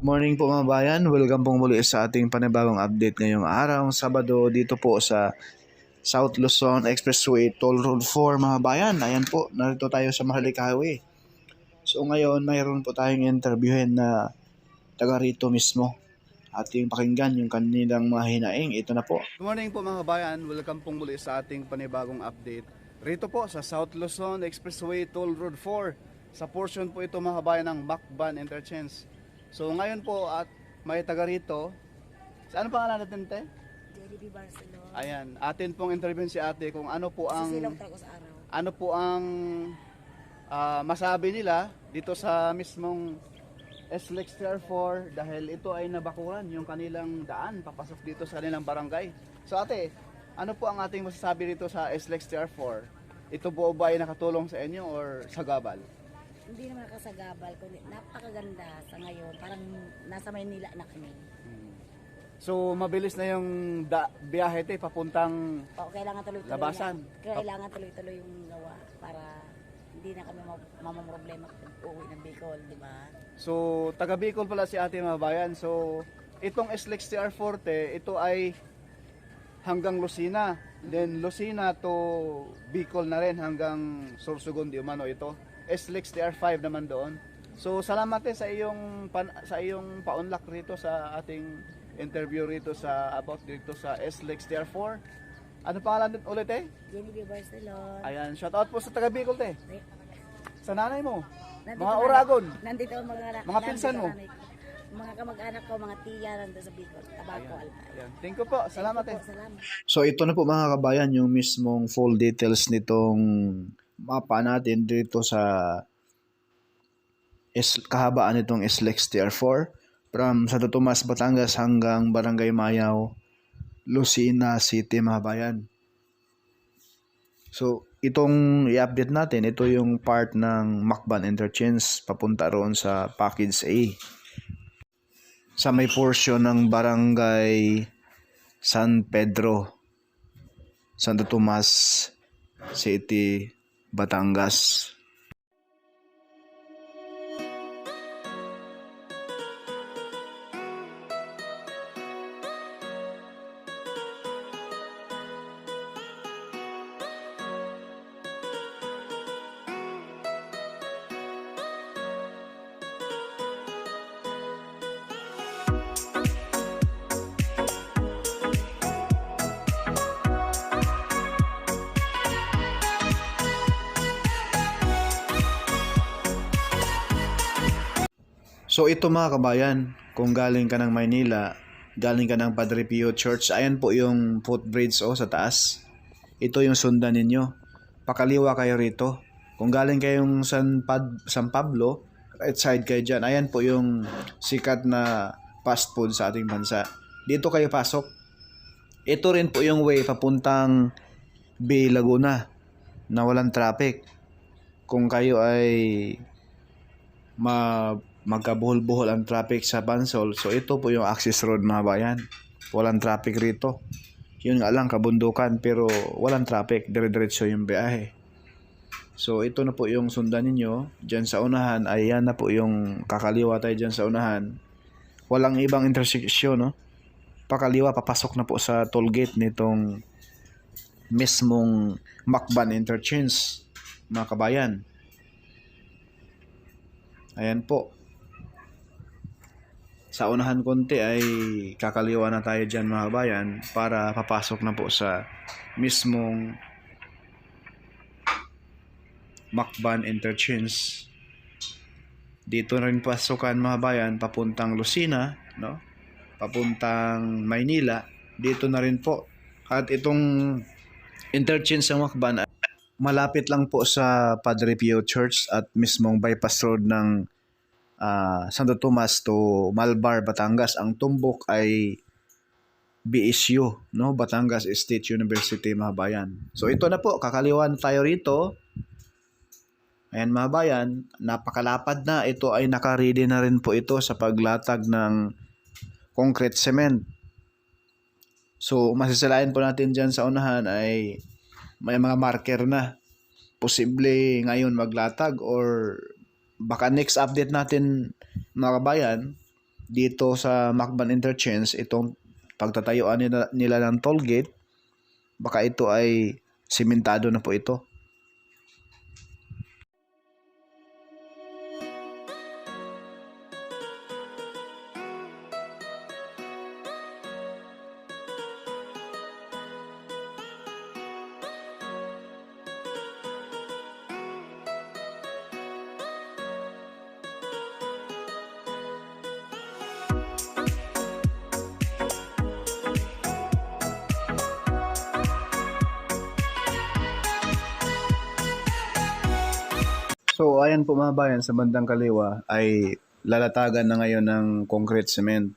Morning po mga bayan, welcome pong muli sa ating panibagong update ngayong araw, Sabado dito po sa South Luzon Expressway Toll Road 4 mga bayan. Ayan po, narito tayo sa Maharlika Highway. So ngayon mayroon po tayong interviewin na taga rito mismo. Ating pakinggan yung kanilang mga hinaing. Ito na po. Good morning po mga bayan, welcome pong muli sa ating panibagong update. Rito po sa South Luzon Expressway Toll Road 4. Sa portion po ito mga bayan ng Macban Interchange. So ngayon po at may taga rito. Ano pangalan natin te? JDB Barcelona. Ayan, atin pong interview si ate kung ano po ang Sisilong tayo sa araw. ano po ang masabi nila dito sa mismong SLEX Tier 4 dahil ito ay nabakuran yung kanilang daan papasok dito sa kanilang barangay. So ate, ano po ang ating masasabi dito sa SLEX Tier 4? Ito po ba ay nakatulong sa inyo or sa gabal? Hindi naman nakasagabal, kundi napakaganda sa ngayon. Parang nasa Maynila na kami. So mabilis na yung biyahe te papuntang O, kailangan tuloy-tuloy Labasan. Kailangan tuloy-tuloy yung gawa para hindi na kami mamamroblema kung uuwi ng Bicol, di ba? So, taga Bicol pala si ate mga bayan. So, itong SLEX TR4 ito ay hanggang Lucena. Then, Lucena to Bicol na rin hanggang Sorsogon di umano ito. SLEX TR5 naman doon. So, salamat sa iyong paunlak rito sa ating interview rito sa about dito sa SLEX TR4. Ano pangalan ulit JDB Barcelona. Ayan, shout out po sa taga Bicol Sa nanay mo. Nandito Mga na- Oragon. Nandito ang Mga pinsan mo. Mga kamag-anak ko, mga tiya nandito sa Bicol. Tabaco, Alpay. Ayan. Thank you po. Salamat Salamat. So ito na po mga kabayan yung mismong full details nitong mapa natin dito sa kahabaan nitong SLEX TR4 from Santo Tomas, Batangas hanggang Barangay Mayaw, Lucena City mga bayan. So itong i-update natin, ito yung part ng Macban Interchange papunta roon sa Package A. Sa may portion ng Barangay San Pedro, Santo Tomas City, Batangas. So ito mga kabayan, kung galing ka ng Maynila, galing ka ng Padre Pio Church, ayan po yung footbridge sa taas. Ito yung sundan ninyo. Pakaliwa kayo rito. Kung galing kayong San Pablo, right side kayo dyan. Ayan po yung sikat na fast food sa ating bansa. Dito kayo pasok. Ito rin po yung way papuntang Bay Laguna na walang traffic. Kung kayo ay magkabuhol-buhol ang traffic sa Bansol, so ito po yung access road mga bayan. Walang traffic rito. Yun nga lang, kabundukan, pero walang traffic, dire-diretso yung biyahe. So ito na po yung sundan ninyo. Diyan sa unahan, ayan na po yung kakaliwa tayo dyan sa unahan. Walang ibang intersection, no? Pakaliwa, papasok na po sa toll gate nitong mismong Macban Interchange mga kabayan. Ayan po. Sa unahan konti ay kakaliwa na tayo dyan mga bayan para papasok na po sa mismong Macban Interchange. Dito rin pasukan mga bayan papuntang Lucena, no? Papuntang Maynila. Dito na rin po. At itong interchange sa Macban malapit lang po sa Padre Pio Church at mismong bypass road ng Santo Tomas to Malbar, Batangas. Ang tumbok ay BSU, no? Batangas State University mga bayan. So ito na po, kakaliwa na tayo rito. Ayan mga bayan, napakalapad na. Ito ay naka-ready na rin po ito sa paglatag ng concrete cement. So masisalain po natin dyan sa unahan ay may mga marker na. Posible ngayon maglatag or baka next update natin mga kabayan, dito sa Macban Interchange, itong pagtatayuan nila ng toll gate, baka ito ay simentado na po ito. So ayan po mga bayan, sa bandang kaliwa ay lalatagan na ngayon ng concrete cement.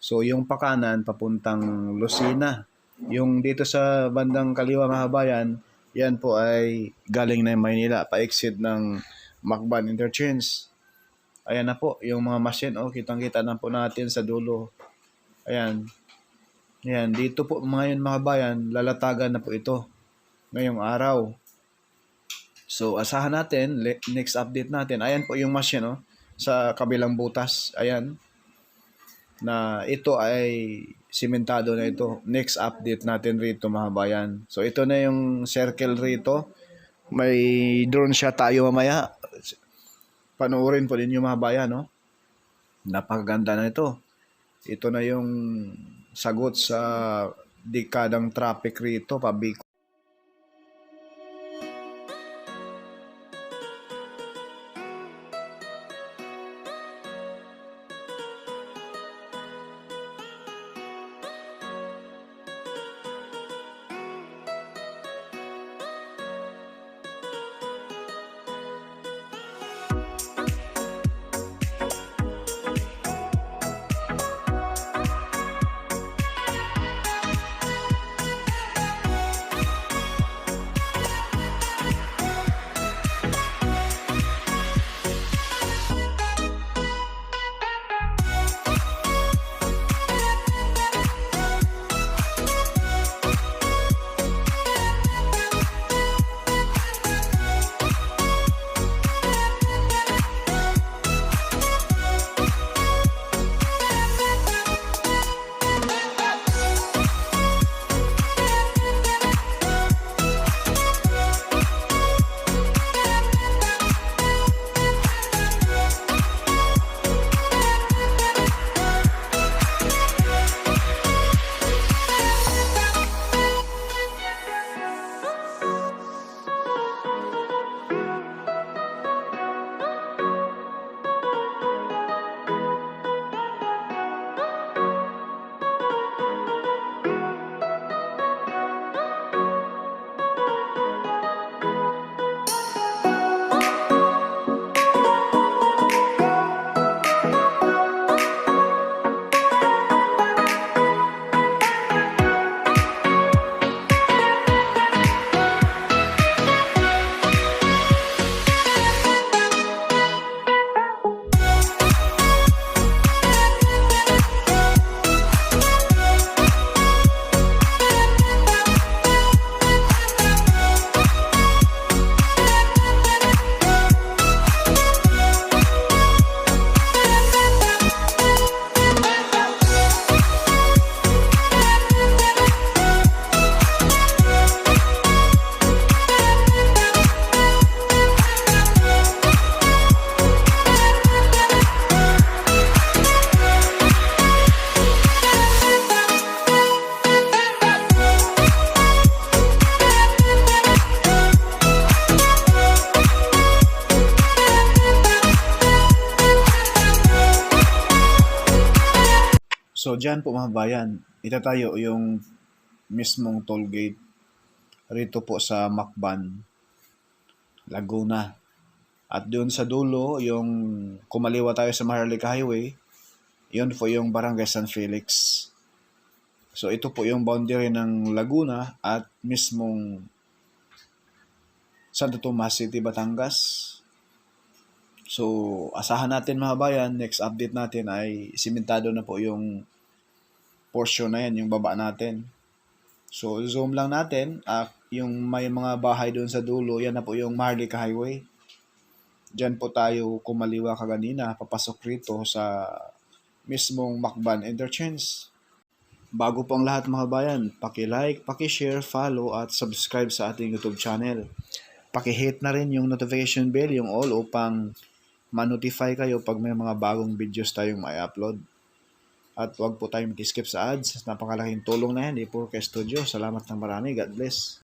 So yung pakanan papuntang Lucena. Yung dito sa bandang kaliwa mga bayan, yan po ay galing na Maynila, pa-exit ng Macban Interchange. Ayan na po yung mga machine, kitang-kita na po natin sa dulo. Ayan. Ayan, dito po ngayon mga bayan, lalatagan na po ito ngayong araw. So, asahan natin, next update natin. Ayan po yung machine, sa kabilang butas. Ayan. Na ito ay simentado na ito. Next update natin rito mga bayan. So, ito na yung circle rito. May drone shot tayo mamaya. Panoorin po din yung mga bayan, Napakaganda na ito. Ito na yung sagot sa dekadang traffic rito, pabiko. So, dyan po mga bayan, itatayo yung mismong toll gate rito po sa Macban, Laguna. At doon sa dulo, yung kumaliwa tayo sa Maharlika Highway, yun po yung Barangay San Felix. So, ito po yung boundary ng Laguna at mismong Santo Tomas City, Batangas. So, asahan natin mga bayan, next update natin ay simentado na po yung portion na yan, yung baba natin. So, zoom lang natin. Yung may mga bahay doon sa dulo, yan na po yung Maharlika Highway. Diyan po tayo kumaliwa kaganina, papasok rito sa mismong Macban Interchange. Bago po ang lahat mga bayan, paki-like, paki-share, follow at subscribe sa ating YouTube channel. Paki-hit na rin yung notification bell, yung all upang ma-notify kayo pag may mga bagong videos tayong mai-upload. At huwag po tayong mag-skip sa ads. Napakalaking tulong na yan. Di po kay Studio. Salamat ng marami. God bless.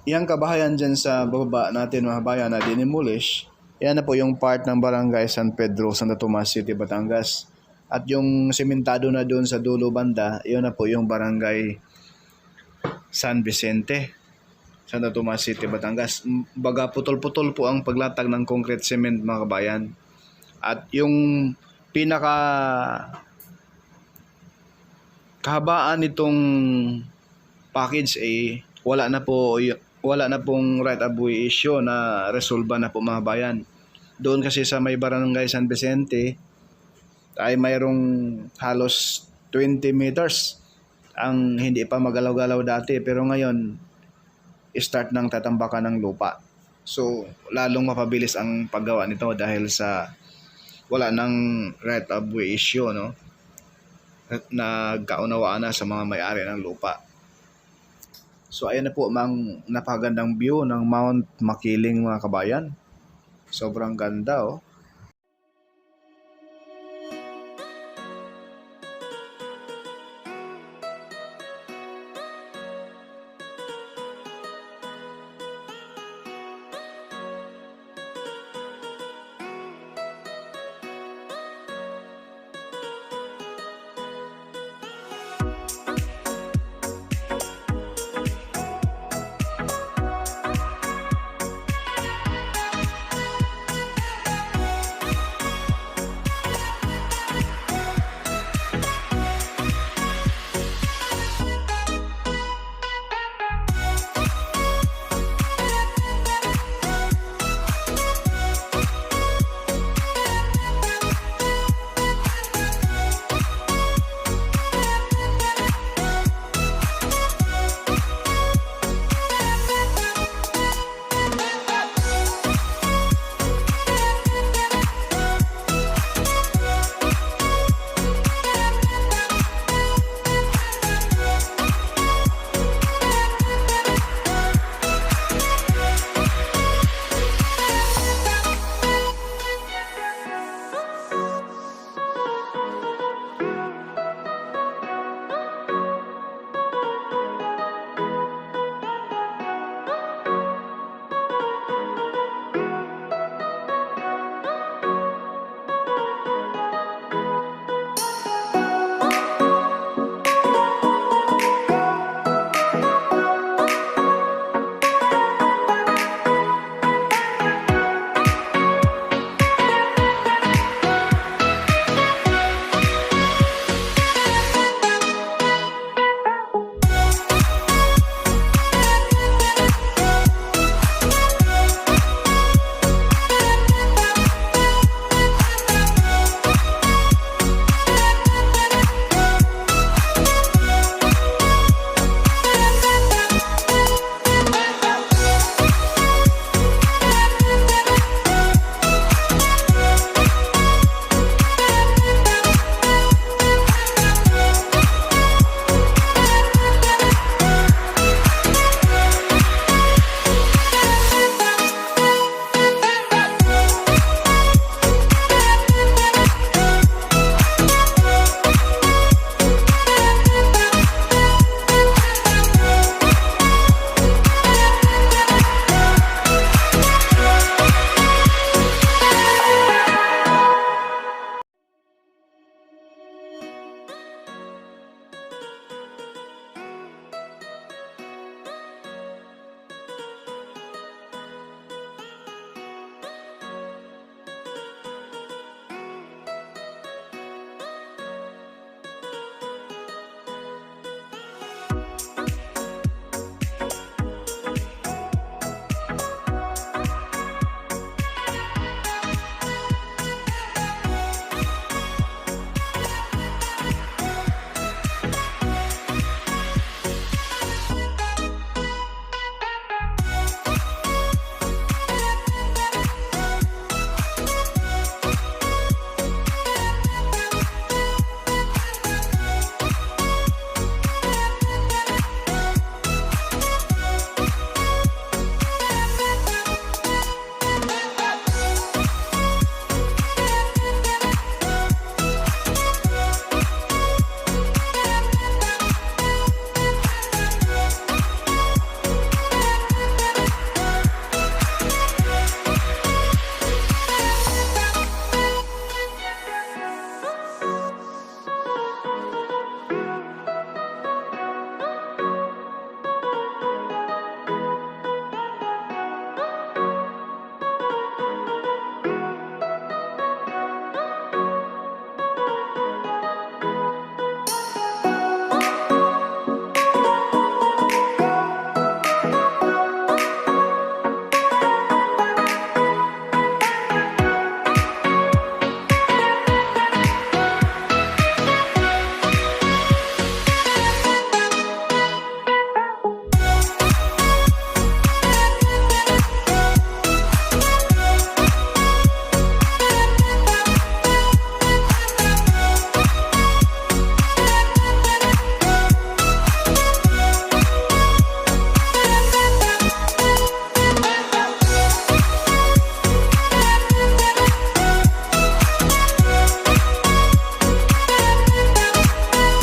Yang kabahayan dyan sa bababa natin mga bayan na dinimulish, yan na po yung part ng Barangay San Pedro, Santa Tomas City, Batangas. At yung sementado na doon sa dulo banda, yun na po yung Barangay San Vicente, Santa Tomas City, Batangas. Baga putol-putol po ang paglatag ng concrete cement mga kabayan. At yung pinaka kahabaan nitong package ay wala na pong right of way issue na resolba na po mga bayan. Doon kasi sa may Barangay San Vicente ay mayroong halos 20 meters ang hindi pa magalaw-galaw dati, pero ngayon start ng tatambakan ng lupa. So lalong mapabilis ang paggawa nito dahil sa wala ng right of way issue, no? Nagkaunawaan na sa mga may-ari ng lupa. So ayan na po napakagandang view ng Mount Makiling mga kabayan. Sobrang ganda oh.